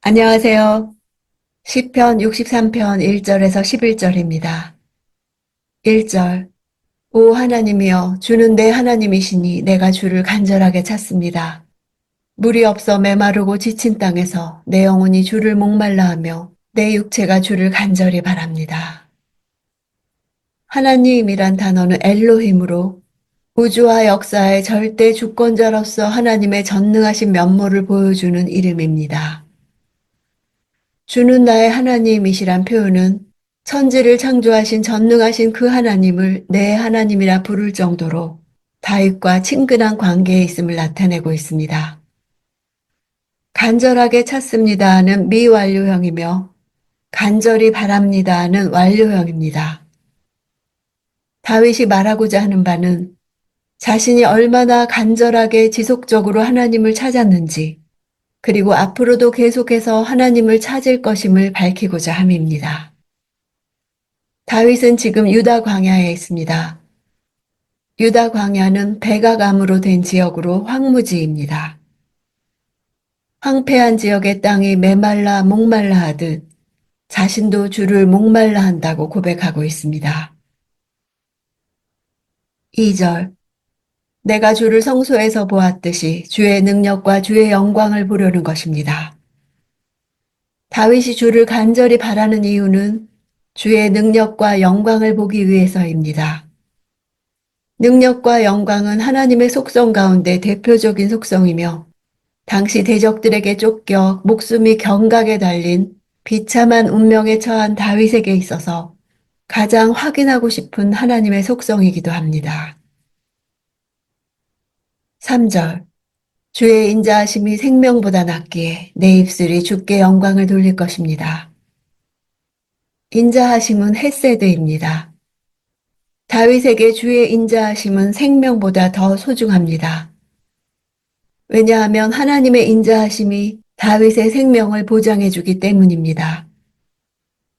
안녕하세요. 시편 63편 1절에서 11절입니다. 1절. 오 하나님이여 주는 내 하나님이시니 내가 주를 간절하게 찾습니다. 물이 없어 메마르고 지친 땅에서 내 영혼이 주를 목말라 하며 내 육체가 주를 간절히 바랍니다. 하나님이란 단어는 엘로힘으로 우주와 역사의 절대 주권자로서 하나님의 전능하신 면모를 보여주는 이름입니다. 주는 나의 하나님이시란 표현은 천지를 창조하신 전능하신 그 하나님을 내 하나님이라 부를 정도로 다윗과 친근한 관계에 있음을 나타내고 있습니다. 간절하게 찾습니다는 미완료형이며 간절히 바랍니다는 완료형입니다. 다윗이 말하고자 하는 바는 자신이 얼마나 간절하게 지속적으로 하나님을 찾았는지 그리고 앞으로도 계속해서 하나님을 찾을 것임을 밝히고자 함입니다. 다윗은 지금 유다 광야에 있습니다. 유다 광야는 백악암으로 된 지역으로 황무지입니다. 황폐한 지역의 땅이 메말라 목말라 하듯 자신도 주를 목말라 한다고 고백하고 있습니다. 2절. 내가 주를 성소에서 보았듯이 주의 능력과 주의 영광을 보려는 것입니다. 다윗이 주를 간절히 바라는 이유는 주의 능력과 영광을 보기 위해서입니다. 능력과 영광은 하나님의 속성 가운데 대표적인 속성이며 당시 대적들에게 쫓겨 목숨이 경각에 달린 비참한 운명에 처한 다윗에게 있어서 가장 확인하고 싶은 하나님의 속성이기도 합니다. 3절. 주의 인자하심이 생명보다 낫기에 내 입술이 주께 영광을 돌릴 것입니다. 인자하심은 헤세드입니다. 다윗에게 주의 인자하심은 생명보다 더 소중합니다. 왜냐하면 하나님의 인자하심이 다윗의 생명을 보장해 주기 때문입니다.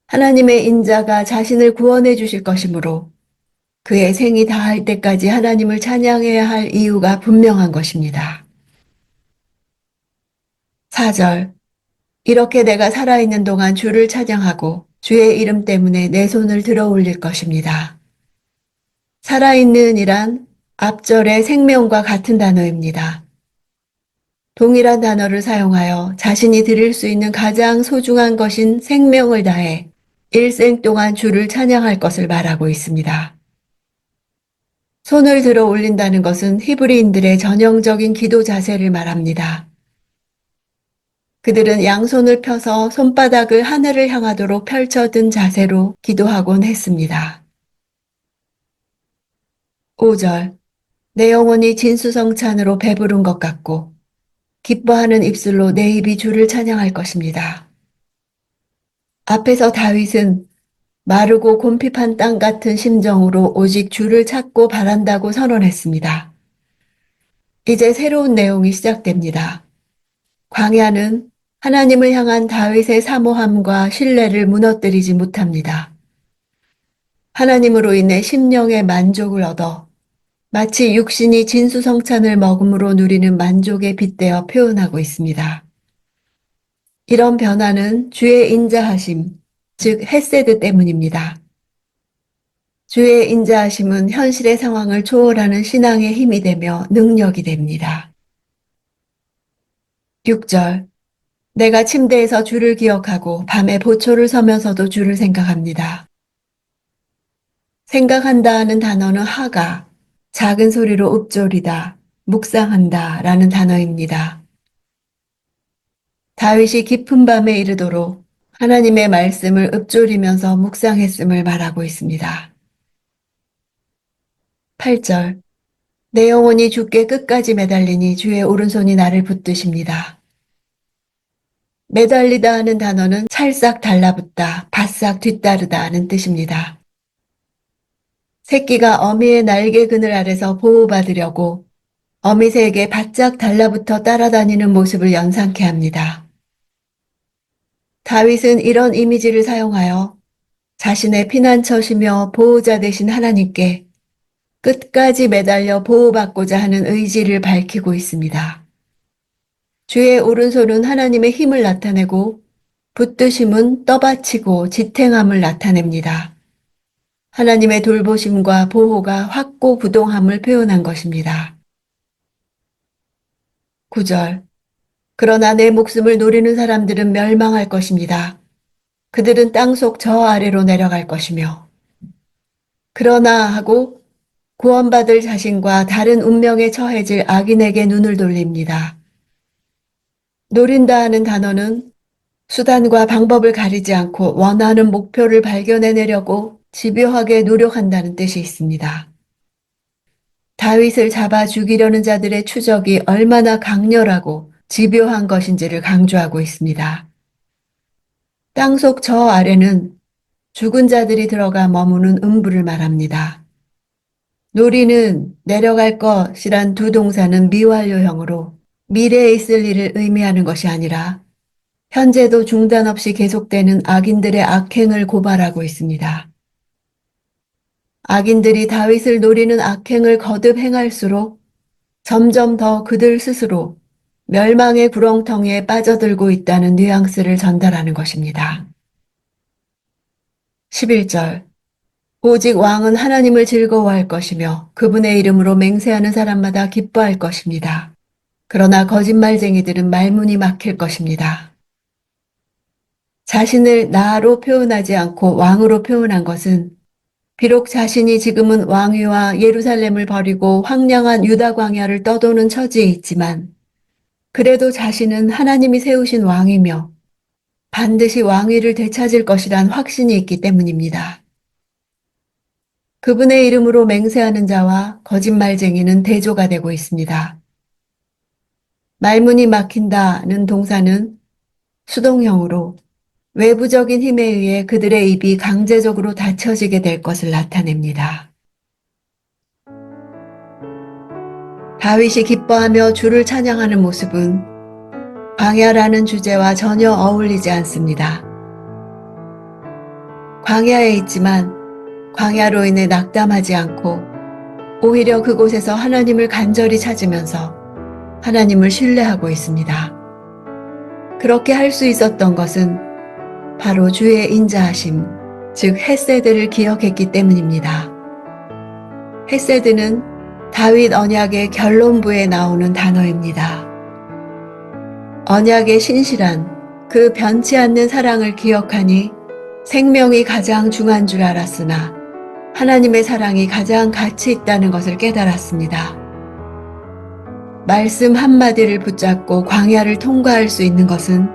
하나님의 인자가 자신을 구원해 주실 것이므로 그의 생이 다할 때까지 하나님을 찬양해야 할 이유가 분명한 것입니다. 4절. 이렇게 내가 살아있는 동안 주를 찬양하고 주의 이름 때문에 내 손을 들어 올릴 것입니다. 살아있는 이란 앞절의 생명과 같은 단어입니다. 동일한 단어를 사용하여 자신이 드릴 수 있는 가장 소중한 것인 생명을 다해 일생 동안 주를 찬양할 것을 말하고 있습니다. 손을 들어 올린다는 것은 히브리인들의 전형적인 기도 자세를 말합니다. 그들은 양손을 펴서 손바닥을 하늘을 향하도록 펼쳐든 자세로 기도하곤 했습니다. 5절. 내 영혼이 진수성찬으로 배부른 것 같고 기뻐하는 입술로 내 입이 주를 찬양할 것입니다. 앞에서 다윗은 마르고 곰핍한 땅 같은 심정으로 오직 주를 찾고 바란다고 선언했습니다. 이제 새로운 내용이 시작됩니다. 광야는 하나님을 향한 다윗의 사모함과 신뢰를 무너뜨리지 못합니다. 하나님으로 인해 심령의 만족을 얻어 마치 육신이 진수성찬을 먹음으로 누리는 만족에 빗대어 표현하고 있습니다. 이런 변화는 주의 인자하심, 즉 헤세드 때문입니다. 주의 인자하심은 현실의 상황을 초월하는 신앙의 힘이 되며 능력이 됩니다. 6절. 내가 침대에서 주를 기억하고 밤에 보초를 서면서도 주를 생각합니다. 생각한다는 단어는 하가, 작은 소리로 읊조리다, 묵상한다 라는 단어입니다. 다윗이 깊은 밤에 이르도록 하나님의 말씀을 읊조리면서 묵상했음을 말하고 있습니다. 8절. 내 영혼이 주께 끝까지 매달리니 주의 오른손이 나를 붙드십니다. 매달리다 하는 단어는 찰싹 달라붙다, 바싹 뒤따르다 하는 뜻입니다. 새끼가 어미의 날개 그늘 아래서 보호받으려고 어미새에게 바짝 달라붙어 따라다니는 모습을 연상케 합니다. 다윗은 이런 이미지를 사용하여 자신의 피난처시며 보호자 되신 하나님께 끝까지 매달려 보호받고자 하는 의지를 밝히고 있습니다. 주의 오른손은 하나님의 힘을 나타내고 붙드심은 떠받치고 지탱함을 나타냅니다. 하나님의 돌보심과 보호가 확고부동함을 표현한 것입니다. 9절. 그러나 내 목숨을 노리는 사람들은 멸망할 것입니다. 그들은 땅속 저 아래로 내려갈 것이며. 그러나 하고 구원받을 자신과 다른 운명에 처해질 악인에게 눈을 돌립니다. 노린다 하는 단어는 수단과 방법을 가리지 않고 원하는 목표를 발견해내려고 집요하게 노력한다는 뜻이 있습니다. 다윗을 잡아 죽이려는 자들의 추적이 얼마나 강렬하고 집요한 것인지를 강조하고 있습니다. 땅속 저 아래는 죽은 자들이 들어가 머무는 음부를 말합니다. 노리는 내려갈 것이란 두 동사는 미완료형으로 미래에 있을 일을 의미하는 것이 아니라 현재도 중단 없이 계속되는 악인들의 악행을 고발하고 있습니다. 악인들이 다윗을 노리는 악행을 거듭 행할수록 점점 더 그들 스스로 멸망의 구렁텅이에 빠져들고 있다는 뉘앙스를 전달하는 것입니다. 11절. 오직 왕은 하나님을 즐거워할 것이며 그분의 이름으로 맹세하는 사람마다 기뻐할 것입니다. 그러나 거짓말쟁이들은 말문이 막힐 것입니다. 자신을 나로 표현하지 않고 왕으로 표현한 것은 비록 자신이 지금은 왕위와 예루살렘을 버리고 황량한 유다 광야를 떠도는 처지에 있지만 그래도 자신은 하나님이 세우신 왕이며 반드시 왕위를 되찾을 것이란 확신이 있기 때문입니다. 그분의 이름으로 맹세하는 자와 거짓말쟁이는 대조가 되고 있습니다. 말문이 막힌다는 동사는 수동형으로 외부적인 힘에 의해 그들의 입이 강제적으로 닫혀지게 될 것을 나타냅니다. 다윗이 기뻐하며 주를 찬양하는 모습은 광야라는 주제와 전혀 어울리지 않습니다. 광야에 있지만 광야로 인해 낙담하지 않고 오히려 그곳에서 하나님을 간절히 찾으면서 하나님을 신뢰하고 있습니다. 그렇게 할 수 있었던 것은 바로 주의 인자하심, 즉 헤세드를 기억했기 때문입니다. 헤세드는 다윗 언약의 결론부에 나오는 단어입니다. 언약의 신실한 그 변치 않는 사랑을 기억하니 생명이 가장 중요한 줄 알았으나 하나님의 사랑이 가장 가치 있다는 것을 깨달았습니다. 말씀 한마디를 붙잡고 광야를 통과할 수 있는 것은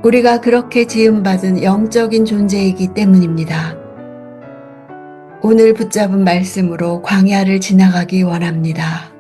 우리가 그렇게 지음받은 영적인 존재이기 때문입니다. 오늘 붙잡은 말씀으로 광야를 지나가기 원합니다.